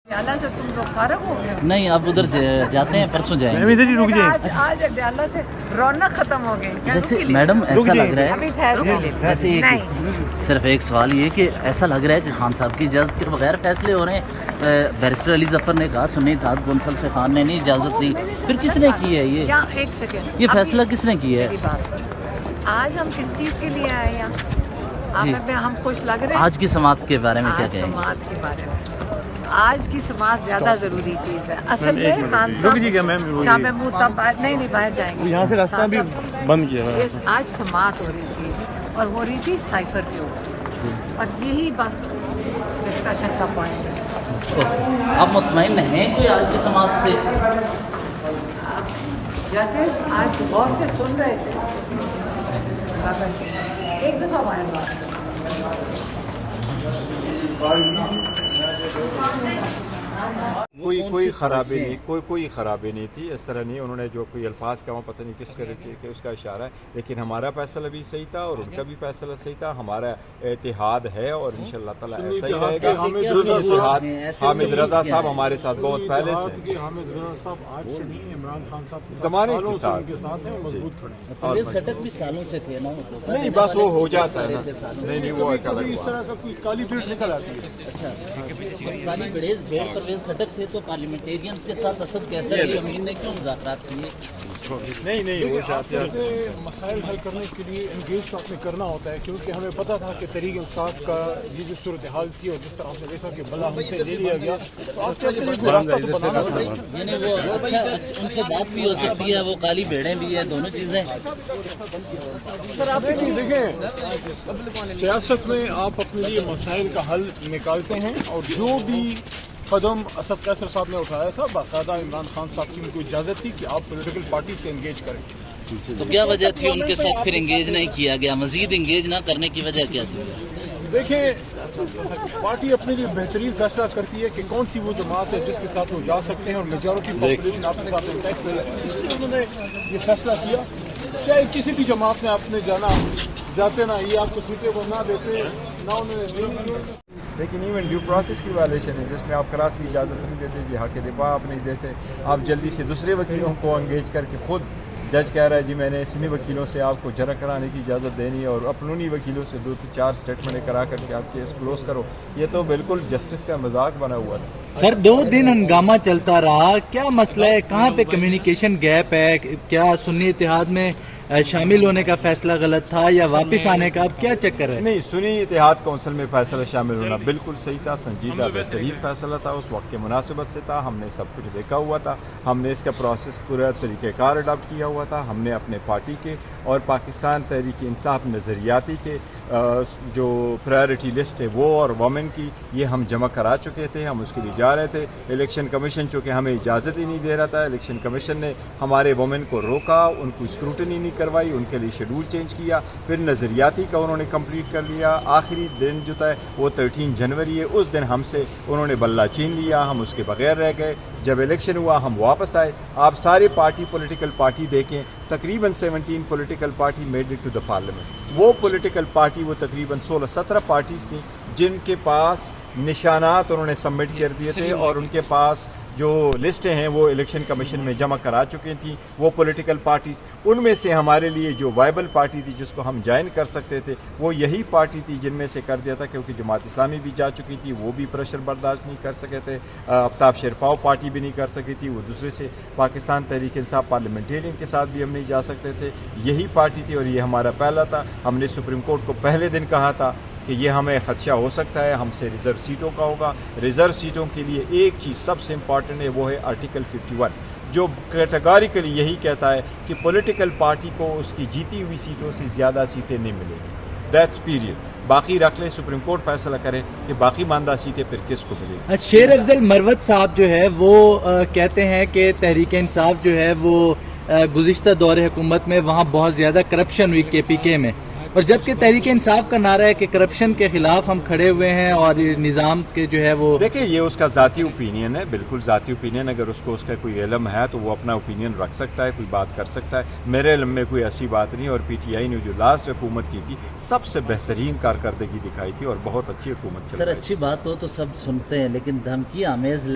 अड्याला से तुम लोग फारग हो गए? नहीं, अब उधर जाते हैं, परसों जाएंगे। इधर ही रुक जाए। आज अड्याला से रौनक खत्म हो गई। क्या वैसे रुकी ले? मैडम ऐसा लग रहा अभी है, ठहर के ले। वैसे नहीं। सिर्फ एक सवाल ये कि ऐसा लग रहा है कि खान साहब की इजाज़त के बगैर फैसले हो रहे हैं। बैरिस्टर अली जफर ने कहा सुन्नी इत्तेहाद कौंसल से खान ने नहीं इजाज़त दी, फिर किसने की है ये? क्या एक सेकेंड, ये फैसला किसने किया मेरी है? बात सुनो। आज हम किस चीज़ के लिए आए यहाँ? जी। आप में हम खुश लग रहे हैं? आज की समात के बारे में क्या आज कहेंगे? समाज के बारे में, आज की समाज ज्यादा जरूरी चीज है असल मैम, एक में। मिनट। खान रुक जाइएगा मैम, रुक शाह जाइए। महमूद तब नहीं बाहर जाएंगे। यहाँ से रास्ता भी बंद किया है। आज समात हो रही थी और हो रही थी साइफर के ऊपर, और यही बस डिस्कशन का पॉइंट है। आप मुतमईन हैं कोई आज की समात से? जजेस आज गौर से सुन रहे थे, एक दफा बाहर बात कोई खराबी नहीं, कोई खराबी नहीं थी। इस तरह नहीं, उन्होंने जो कोई अल्फाज कहा पता नहीं किस तरीके के उसका इशारा है, लेकिन हमारा फैसला भी सही था और उनका भी फैसला सही था। हमारा इत्तेहाद है और इंशाअल्लाह ताला ऐसा ही रहेगा। हामिद रजा साहब हमारे साथ बहुत पहले से, हामिद रजा साहब आज से नहीं, इमरान खान साहब ज़माने के सालों से साथ। उनके साथ हैं, मजबूत खड़े हैं। परवेज़ खटक भी सालों से थे ना, मतलब नहीं बस वो हो जाता है ना। नहीं वो एक अलग इस तरह का कोई काली भीड़ निकल आती है। अच्छा, काली भेड़ परवेज़ खटक थे तो पार्लियामेंटेरियंस के साथ असद कैसर अली अमीन ने क्यों मुज़ाकरात किए? नहीं वो चाहते हैं। अपने मसाइल हल करने के लिए इंगेज तो आपने करना होता है, क्योंकि हमें पता था कि तहरीक इंसाफ का ये जो सूरत हाल थी और जिस तरह आपने देखा कि बला हमसे ले लिया गया, तो आपके लिए कोई रास्ता तो बनाना पड़ेगा। यानी वो अच्छा उनसे बात भी हो सकती है, वो काली भेड़ें भी है, दोनों चीज़ें। सर आप एक चीज़ देखें, सियासत में आप अपने लिए मसाइल का हल निकालते हैं, और जो भी कदम असद कैसर साहब ने उठाया था, बाकायदा इमरान खान साहब की उनको इजाज़त थी कि आप पॉलिटिकल पार्टी से इंगेज करें। तो क्या वजह थी उनके साथ फिर इंगेज नहीं किया गया? मजीद इंगेज ना करने की वजह क्या थी? देखें, पार्टी अपने लिए बेहतरीन फैसला करती है कि कौन सी वो जमात है जिसके साथ वो जा सकते हैं, और मेजॉरिटी पॉपुलेशन आपके साथ इंटैक्ट करेगी, इसलिए उन्होंने ये फैसला किया। चाहे किसी भी जमात में आपने जाते ना, ये आपको सीटें वो ना देते ना उन्होंने, लेकिन इवन ड्यू प्रोसेस की वायलेशन है, जिसमें आप क्रास की इजाज़त नहीं देते, जी हक़ दिफा आप नहीं देते, आप जल्दी से दूसरे वकीलों को एंगेज करके खुद जज कह रहा है जी मैंने सुन्नी वकीलों से आपको जरा कराने की इजाज़त देनी है, और अपनूनी वकीलों से 2-4 स्टेटमेंट करा करके आप केस क्लोज करो। ये तो बिल्कुल जस्टिस का मजाक बना हुआ था। सर 2 दिन हंगामा चलता रहा, क्या मसला है, कहाँ पे कम्युनिकेशन गैप है? क्या सुन्नी इत्तेहाद में शामिल होने का फैसला गलत था या वापस आने का? अब क्या चक्कर है? नहीं, सुन्नी इत्तेहाद कौंसिल में फैसला शामिल होना बिल्कुल सही था, संजीदा बेहतरीन फैसला था, उस वक्त के मुनासिबत से था, हमने सब कुछ देखा हुआ था, हमने इसका प्रोसेस पूरा तरीक़ेकार अडॉप्ट किया हुआ था। हमने अपने पार्टी के और पाकिस्तान तहरीक इंसाफ नज़रियाती के जो प्रायोरिटी लिस्ट है वो और वमेन की, ये हम जमा करा चुके थे, हम उसके लिए जा रहे थे। इलेक्शन कमीशन चूँकि हमें इजाज़त ही नहीं दे रहा था, इलेक्शन कमीशन ने हमारे वमेन को रोका, उनको स्क्रूटनी नहीं करवाई, उनके लिए शेड्यूल चेंज किया, फिर नज़रियाती का उन्होंने कंप्लीट कर लिया। आखिरी दिन जो था वो 13 जनवरी है, उस दिन हमसे उन्होंने बल्ला छीन लिया, हम उसके बगैर रह गए। जब इलेक्शन हुआ हम वापस आए। आप सारे पॉलिटिकल पार्टी देखें, तकरीबन 17 political party made it to the parliament. वो पॉलिटिकल पार्टी वो तकरीबन 16-17 पार्टीज़ थी जिनके पास निशानात उन्होंने सबमिट कर दिए थे, और उनके पास जो लिस्टें हैं वो इलेक्शन कमीशन में जमा करा चुकी थी वो पॉलिटिकल पार्टीज़। उनमें से हमारे लिए जो वाइबल पार्टी थी जिसको हम ज्वाइन कर सकते थे वो यही पार्टी थी जिनमें से कर दिया था, क्योंकि जमात इस्लामी भी जा चुकी थी, वो भी प्रेशर बर्दाश्त नहीं कर सके थे। आफ्ताब शेरपाव पार्टी भी नहीं कर सकी थी, वो दूसरे से पाकिस्तान तहरीक इंसाफ पार्लियामेंटेरियन के साथ भी हम नहीं जा सकते थे। यही पार्टी थी और ये हमारा पहला था। हमने सुप्रीम कोर्ट को पहले दिन कहा था कि ये हमें खदशा हो सकता है, हमसे रिज़र्व सीटों का होगा। रिज़र्व सीटों के लिए एक चीज़ सबसे इम्पॉर्टेंट है, वो है आर्टिकल 51, जो कैटेगोरिकली यही कहता है कि पॉलिटिकल पार्टी को उसकी जीती हुई सीटों से ज़्यादा सीटें नहीं मिलेंगी। That's period. बाकी रख ले, सुप्रीम कोर्ट फैसला करे कि बाकी मानदा सीटें फिर किसको मिलेगी। शेर अफजल मरवत साहब जो है वो कहते हैं कि तहरीक इंसाफ जो है वो गुज़िश्ता दौर हुकूमत में वहाँ बहुत ज़्यादा करप्शन हुई KPK में, اور جبکہ تحریک انصاف کا نعرہ ہے کہ کرپشن کے خلاف ہم کھڑے ہوئے ہیں اور نظام کے جو ہے وہ دیکھیں یہ اس کا ذاتی اوپینین ہے، بالکل ذاتی اوپینین، اگر اس کو اس کا کوئی علم ہے تو وہ اپنا اوپینین رکھ سکتا ہے، کوئی بات کر سکتا ہے، میرے علم میں کوئی ایسی بات نہیں، اور پی ٹی آئی نے جو لاسٹ حکومت کی تھی سب سے بہترین کارکردگی دکھائی تھی اور بہت اچھی حکومت چل سر رہی تھی۔ اچھی بات ہو تو سب سنتے ہیں، لیکن دھمکی آمیز